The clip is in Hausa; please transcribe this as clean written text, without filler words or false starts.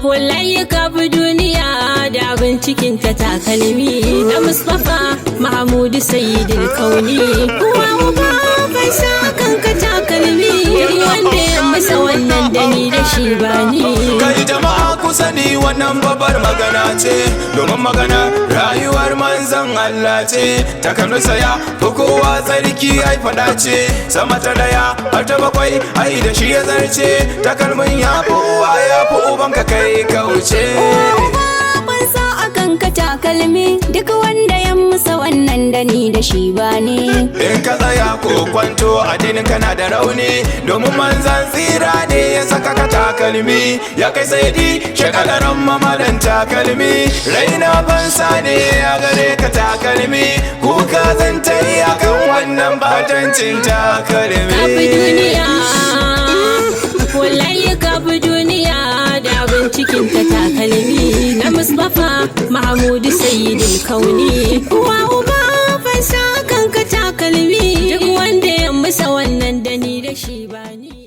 wallahi ka bi duniya da abin cikin ta takalmi na Mustapha Mahmudu Sayyidul Kauni kuwa uba bai sa kanka takalmi wanda ya masa wannan dani da shi bani kai jama'a ku sani wannan babbar magana ce domin magana rayuwar manzon Allah ce takalminsa ya fi kowa tsarki ai fada ce sama ta daya har ta bakwai ai da shi ya zarce takalmin ya fi uwa ya fi ubanka kai kauce ban sa akan ka takalmi duk wanda ya musa wannan dani da shi bani in ka tsaya ko kwanto addinin kana da rauni domin manzan tsira ne ya saka ka takalmi ya kai saidi shekalaran mamadan takalmi raina fansa ne ya gare ka takalmi kuka zanta yi akan wannan batancin takalmi ka bi duniya wallahi ka bi duniya da abin cikin ta takalmi na Mustapha Mahmudu Sayyidul Kauni uwa uba bai sa kanka takalmi duk wanda ya musa wannan dani da shi bani